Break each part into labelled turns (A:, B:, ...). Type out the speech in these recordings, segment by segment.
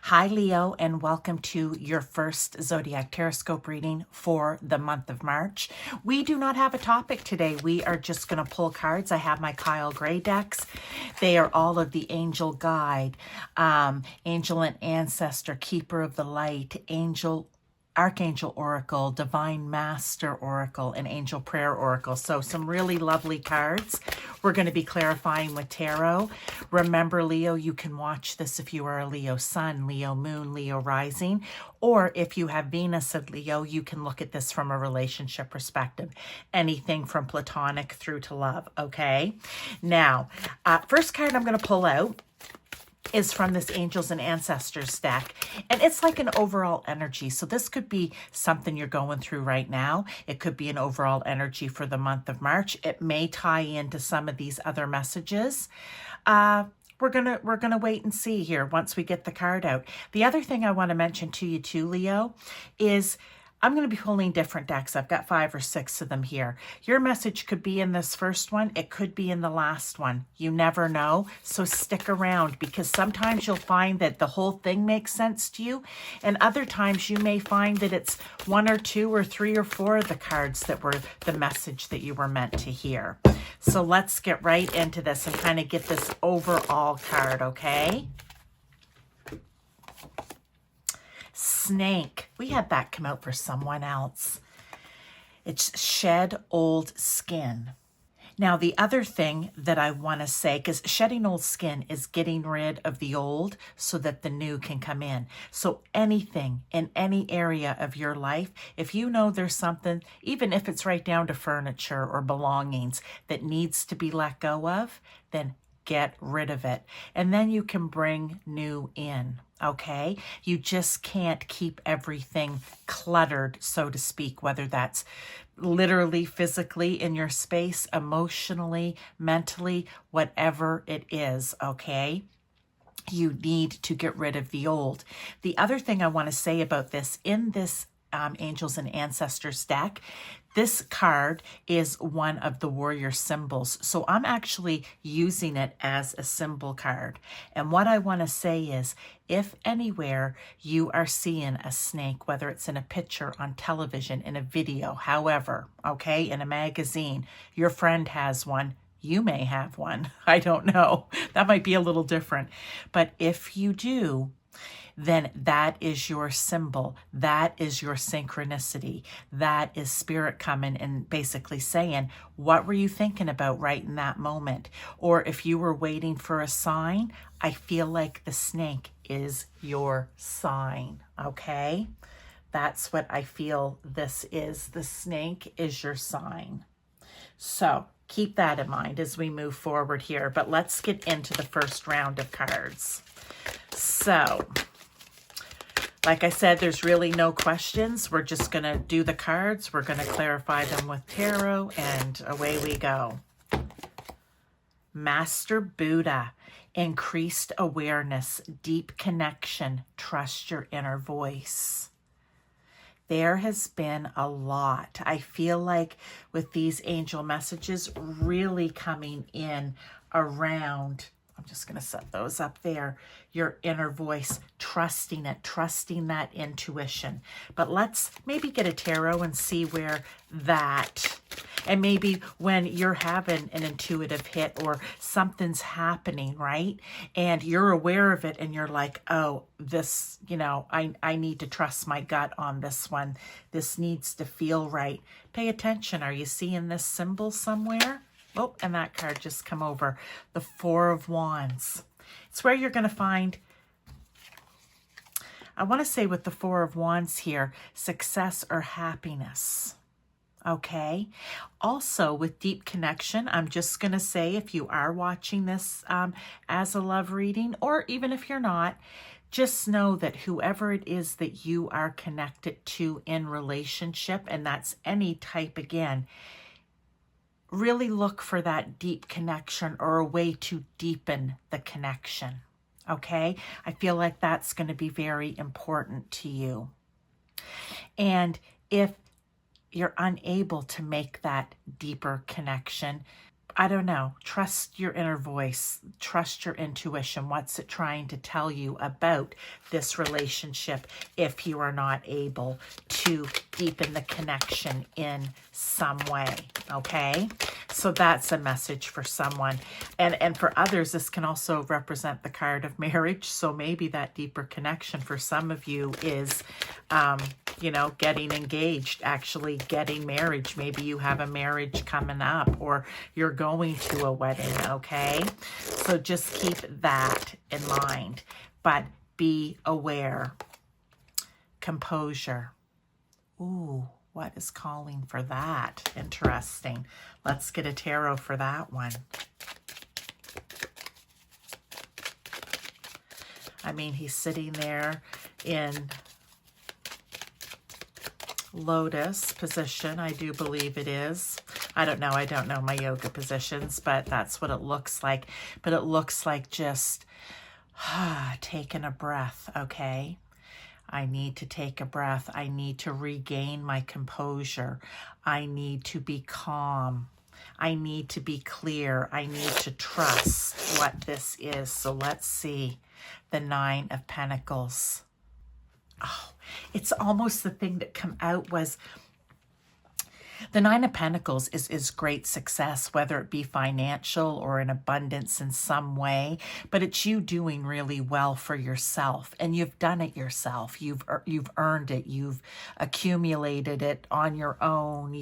A: Hi, Leo, and welcome to your first Zodiac Teroscope reading for the month of March. We do not have a topic today. We are just going to pull cards. I have my Kyle Gray decks. They are all of the Angel Guide, Angel and Ancestor, Keeper of the Light, Archangel Oracle, Divine Master Oracle, and Angel Prayer Oracle. So some really lovely cards. We're going to be clarifying with tarot. Remember, Leo, you can watch this if you are a Leo Sun, Leo Moon, Leo Rising, or if you have Venus of Leo, you can look at this from a relationship perspective. Anything from platonic through to love, okay? Now, first card I'm going to pull out is from this Angels and Ancestors deck. And it's like an overall energy. So this could be something you're going through right now. It could be an overall energy for the month of March. It may tie into some of these other messages. We're gonna wait and see here once we get the card out. The other thing I want to mention to you too, Leo, is I'm going to be pulling different decks. I've got 5 or 6 of them here. Your message could be in this first one. It could be in the last one. You never know. So stick around, because sometimes you'll find that the whole thing makes sense to you. And other times you may find that it's 1 or 2 or 3 or 4 of the cards that were the message that you were meant to hear. So let's get right into this and kind of get this overall card, okay? Snake. We had that come out for someone else. It's shed old skin. Now, the other thing that I want to say, because shedding old skin is getting rid of the old so that the new can come in. So anything in any area of your life, if you know there's something, even if it's right down to furniture or belongings that needs to be let go of, then get rid of it. And then you can bring new in. Okay, you just can't keep everything cluttered, so to speak, whether that's literally, physically in your space, emotionally, mentally, whatever it is, okay? You need to get rid of the old. The other thing I want to say about this, in this Angels and Ancestors deck, this card is one of the warrior symbols. So I'm actually using it as a symbol card. And what I want to say is, if anywhere you are seeing a snake, whether it's in a picture, on television, in a video, however, okay, in a magazine, your friend has one, you may have one. I don't know. That might be a little different. But if you do, then that is your symbol. That is your synchronicity. That is spirit coming and basically saying, what were you thinking about right in that moment? Or if you were waiting for a sign, I feel like the snake is your sign, okay? That's what I feel this is. The snake is your sign. So keep that in mind as we move forward here. But let's get into the first round of cards. So, like I said, there's really no questions. We're just going to do the cards. We're going to clarify them with tarot, and away we go. Master Buddha, increased awareness, deep connection, trust your inner voice. There has been a lot, I feel like, with these angel messages really coming in around, I'm just going to set those up there, your inner voice, trusting it, trusting that intuition. But let's maybe get a tarot and see where that, and maybe when you're having an intuitive hit or something's happening, right? And you're aware of it and you're like, oh, this, I need to trust my gut on this one. This needs to feel right. Pay attention. Are you seeing this symbol somewhere? Oh, and that card just come over. The 4 of Wands. It's where you're going to find, I want to say with the 4 of Wands here, success or happiness. Okay. Also with deep connection, I'm just going to say, if you are watching this as a love reading, or even if you're not, just know that whoever it is that you are connected to in relationship, and that's any type again, really look for that deep connection or a way to deepen the connection, okay? I feel like that's going to be very important to you. And if you're unable to make that deeper connection, I don't know, trust your inner voice, trust your intuition. What's it trying to tell you about this relationship if you are not able to deepen the connection in some way, okay? So that's a message for someone. And for others, this can also represent the card of marriage. So maybe that deeper connection for some of you is, you know, getting engaged, actually getting married. Maybe you have a marriage coming up or you're going to a wedding, okay? So just keep that in mind, but be aware. Composure. Ooh, what is calling for that? Interesting. Let's get a tarot for that one. I mean, he's sitting there in lotus position, I do believe it is. I don't know my yoga positions, but that's what it looks like. But it looks like just taking a breath, okay? I need to take a breath. I need to regain my composure. I need to be calm. I need to be clear. I need to trust what this is. So let's see. The Nine of Pentacles. Oh, it's almost the thing that come out was the Nine of Pentacles is great success, whether it be financial or in abundance in some way, but it's you doing really well for yourself, and you've done it yourself. You've earned it. You've accumulated it on your own.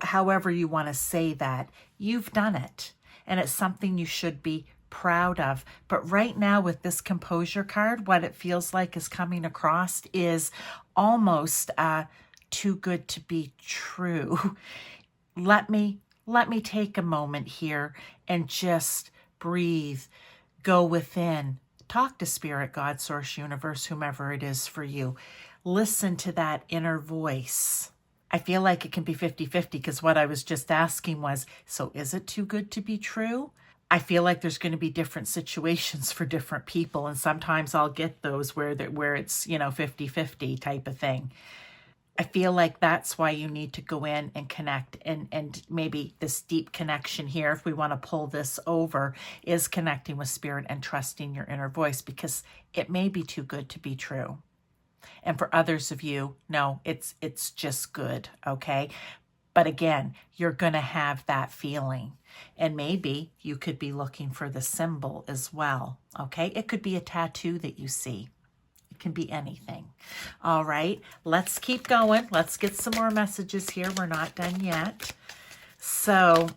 A: However you want to say that, you've done it, and it's something you should be proud of. But right now with this composure card, what it feels like is coming across is almost too good to be true. Let me take a moment here and just breathe, go within, talk to Spirit, God, Source, Universe, whomever it is for you. Listen to that inner voice. I feel like it can be 50-50 because what I was just asking was, so is it too good to be true? I feel like there's going to be different situations for different people, and sometimes I'll get those where it's, 50-50 type of thing. I feel like that's why you need to go in and connect, and maybe this deep connection here, if we want to pull this over, is connecting with Spirit and trusting your inner voice, because it may be too good to be true. And for others of you, no, it's just good, okay? But again, you're going to have that feeling. And maybe you could be looking for the symbol as well, okay? It could be a tattoo that you see. It can be anything. All right, let's keep going. Let's get some more messages here. We're not done yet. So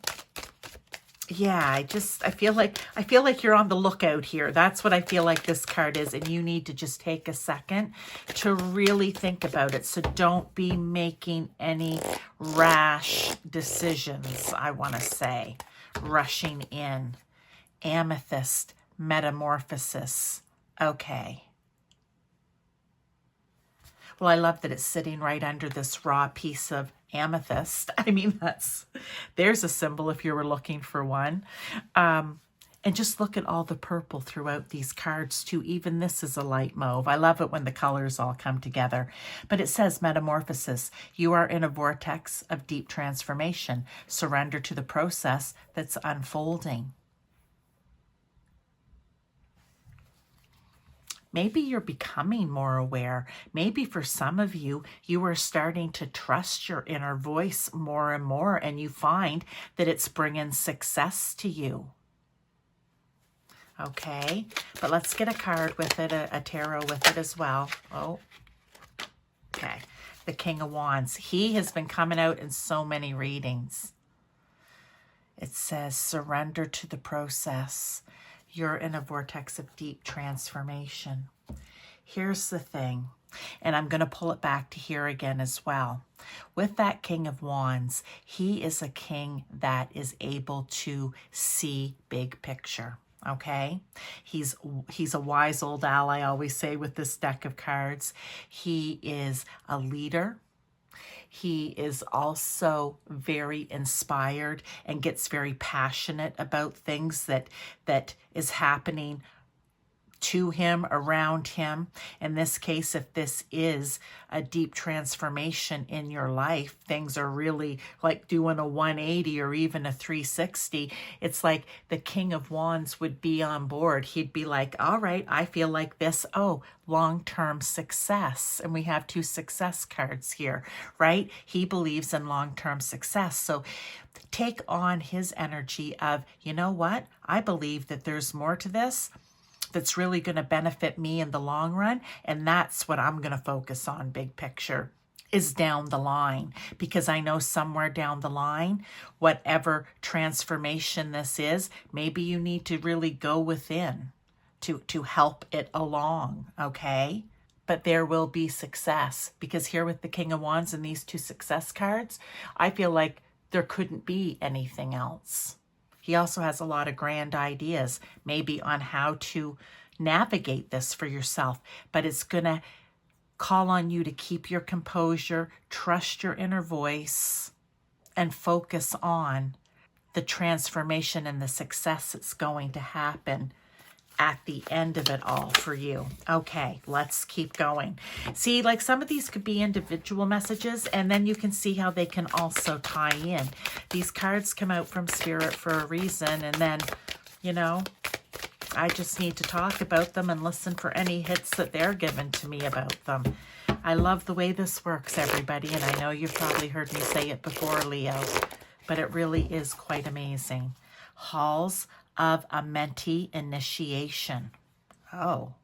A: yeah, I feel like you're on the lookout here. That's what I feel like this card is, and you need to just take a second to really think about it. So don't be making any rash decisions, I want to say. Rushing in. Amethyst, metamorphosis. Okay. Well, I love that it's sitting right under this raw piece of amethyst. I mean, there's a symbol if you were looking for one. And just look at all the purple throughout these cards too. Even this is a light mauve. I love it when the colors all come together. But it says metamorphosis. You are in a vortex of deep transformation. Surrender to the process that's unfolding. Maybe you're becoming more aware. Maybe for some of you, you are starting to trust your inner voice more and more, and you find that it's bringing success to you. Okay, but let's get a card with it, a tarot with it as well. Oh, okay. The King of Wands. He has been coming out in so many readings. It says, surrender to the process. You're in a vortex of deep transformation. Here's the thing, and I'm going to pull it back to here again as well. With that King of Wands, he is a king that is able to see big picture, okay? He's a wise old owl, I always say, with this deck of cards. He is a leader. He is also very inspired and gets very passionate about things that is happening to him, around him. In this case, if this is a deep transformation in your life, things are really like doing a 180 or even a 360. It's like the King of Wands would be on board. He'd be like, all right, I feel like this. Oh, long-term success. And we have 2 success cards here, right? He believes in long-term success. So take on his energy of, you know what? I believe that there's more to this that's really going to benefit me in the long run. And that's what I'm going to focus on, big picture, is down the line. Because I know somewhere down the line, whatever transformation this is, maybe you need to really go within to help it along, okay? But there will be success. Because here with the King of Wands and these 2 success cards, I feel like there couldn't be anything else. He also has a lot of grand ideas, maybe on how to navigate this for yourself, but it's going to call on you to keep your composure, trust your inner voice, and focus on the transformation and the success that's going to happen at the end of it all for you. Okay, let's keep going. See, like some of these could be individual messages, and then you can see how they can also tie in. These cards come out from Spirit for a reason, and then, you know, I just need to talk about them and listen for any hits that they're given to me about them. I love the way this works, everybody, and I know you've probably heard me say it before, Leo, but it really is quite amazing. Halls of Amenti initiation. Oh,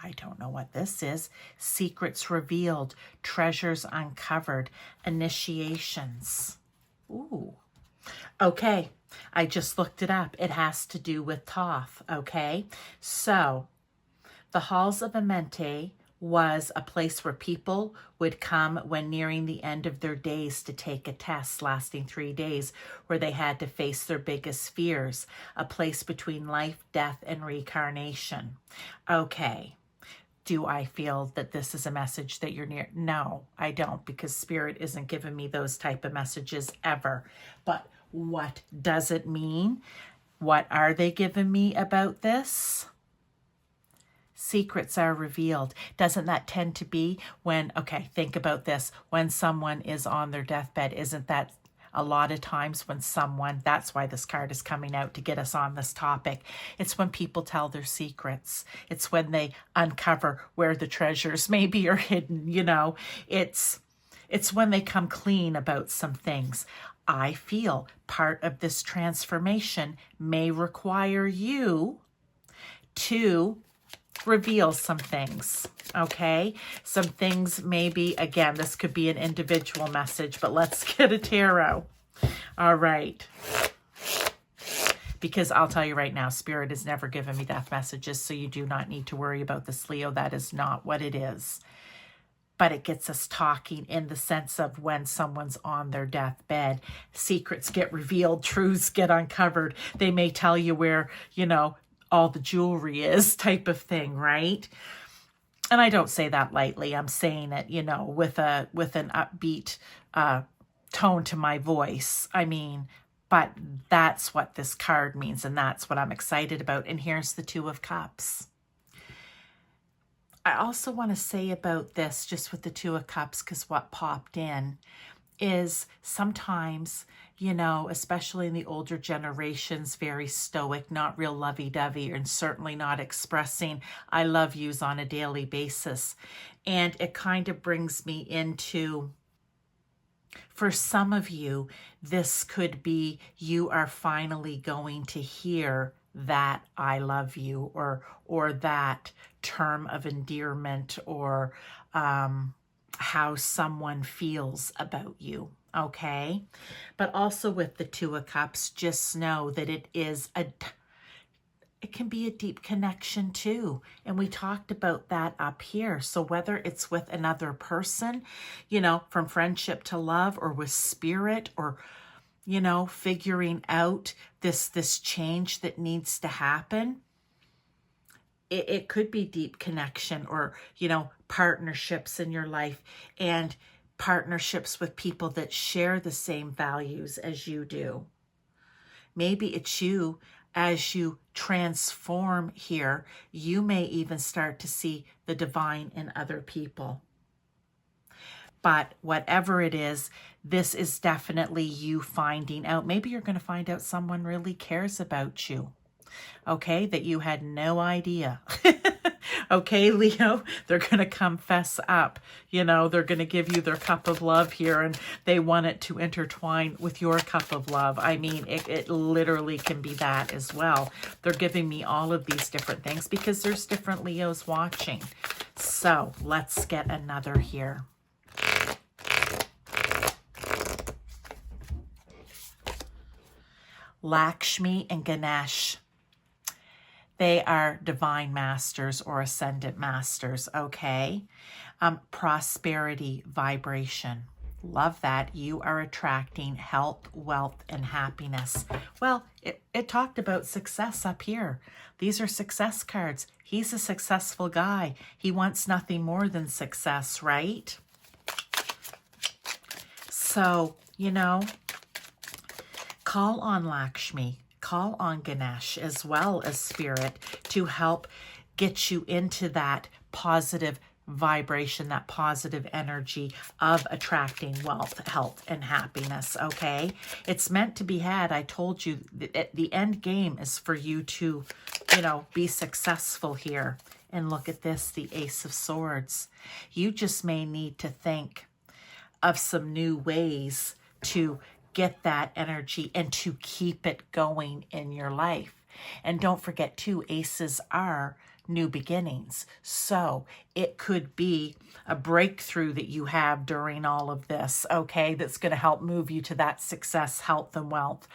A: I don't know what this is. Secrets revealed, treasures uncovered, initiations. Ooh. Okay, I just looked it up. It has to do with Thoth, okay? So, the Halls of Amenti was a place where people would come when nearing the end of their days to take a test lasting 3 days where they had to face their biggest fears, a place between life, death, and reincarnation. Okay, do I feel that this is a message that you're near? No, I don't, because Spirit isn't giving me those type of messages ever. But what does it mean? What are they giving me about this? Secrets are revealed. Doesn't that tend to be when, okay, think about this, when someone is on their deathbed, isn't that a lot of times when someone, that's why this card is coming out to get us on this topic. It's when people tell their secrets. It's when they uncover where the treasures maybe are hidden, you know. It's when they come clean about some things. I feel part of this transformation may require you to reveal some things, okay? Some things maybe, again, this could be an individual message, but let's get a tarot. All right. Because I'll tell you right now, Spirit has never given me death messages, so you do not need to worry about this, Leo. That is not what it is. But it gets us talking in the sense of when someone's on their deathbed, secrets get revealed, truths get uncovered. They may tell you where, you know, all the jewelry is, type of thing, right? And I don't say that lightly. I'm saying it, you know, with an upbeat tone to my voice. I mean, but that's what this card means, and that's what I'm excited about. And here's the 2 of Cups. I also want to say about this, just with the 2 of Cups, because what popped in is sometimes, you know, especially in the older generations, very stoic, not real lovey-dovey, and certainly not expressing I love yous on a daily basis. And it kind of brings me into, for some of you, this could be you are finally going to hear that I love you, or that term of endearment, or how someone feels about you, okay? But also with the 2 of Cups, just know that it can be a deep connection too. And we talked about that up here. So whether it's with another person, you know, from friendship to love, or with Spirit, or, you know, figuring out this change that needs to happen, it could be deep connection, or, you know, partnerships in your life, and partnerships with people that share the same values as you do. Maybe it's you as you transform here, you may even start to see the divine in other people. But whatever it is, this is definitely you finding out. Maybe you're going to find out someone really cares about you. Okay, that you had no idea. Okay, Leo, they're going to come fess up. You know, they're going to give you their cup of love here, and they want it to intertwine with your cup of love. I mean, it literally can be that as well. They're giving me all of these different things because there's different Leos watching. So let's get another here. Lakshmi and Ganesh. They are divine masters or ascendant masters, okay? Prosperity vibration. Love that. You are attracting health, wealth, and happiness. Well, it talked about success up here. These are success cards. He's a successful guy. He wants nothing more than success, right? So, you know, call on Lakshmi. Call on Ganesh as well as Spirit to help get you into that positive vibration, that positive energy of attracting wealth, health, and happiness, okay? It's meant to be had. I told you the end game is for you to, you know, be successful here. And look at this, the Ace of Swords. You just may need to think of some new ways to get that energy and to keep it going in your life. And don't forget too, aces are new beginnings. So it could be a breakthrough that you have during all of this, okay, that's going to help move you to that success, health, and wealth.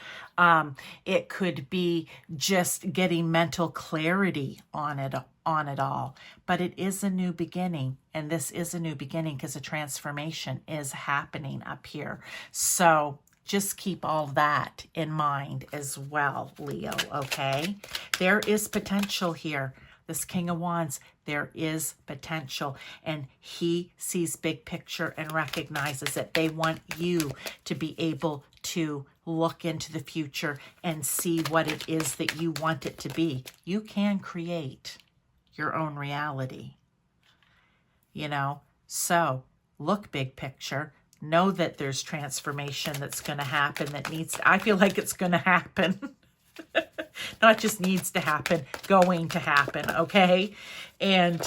A: It could be just getting mental clarity on it all. But it is a new beginning, and this is a new beginning because a transformation is happening up here. So just keep all that in mind as well, Leo, okay? There is potential here. This King of Wands, there is potential, and he sees big picture and recognizes it. They want you to be able to look into the future and see what it is that you want it to be. You can create your own reality, you know? So look big picture. Know that there's transformation that's going to happen that needs to, I feel like it's going to happen. Not just needs to happen, going to happen, okay? And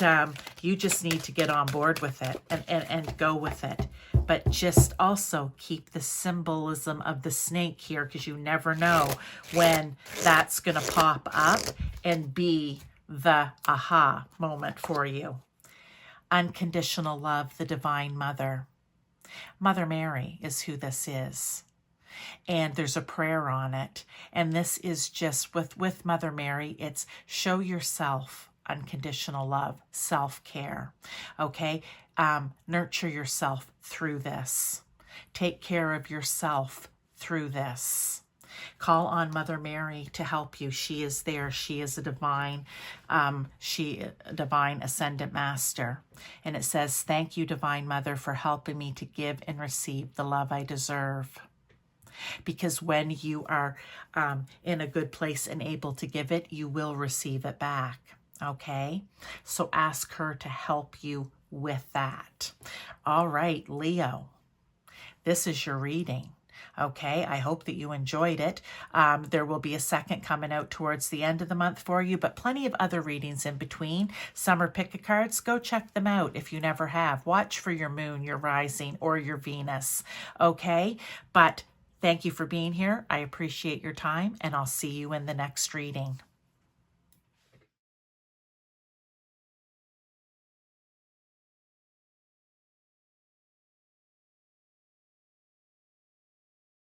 A: you just need to get on board with it and go with it. But just also keep the symbolism of the snake here, because you never know when that's going to pop up and be the aha moment for you. Unconditional love, the Divine Mother. Mother Mary is who this is. And there's a prayer on it. And this is just with Mother Mary, it's show yourself unconditional love, self-care, okay? Nurture yourself through this. Take care of yourself through this. Call on Mother Mary to help you. She is there. She is a divine ascendant master. And it says, thank you, Divine Mother, for helping me to give and receive the love I deserve. Because when you are in a good place and able to give it, you will receive it back. Okay? So ask her to help you with that. All right, Leo, this is your reading. Okay, I hope that you enjoyed it. There will be a second coming out towards the end of the month for you, but plenty of other readings in between. Summer pick-a-cards, go check them out if you never have. Watch for your moon, your rising, or your Venus. Okay, but thank you for being here. I appreciate your time, and I'll see you in the next reading.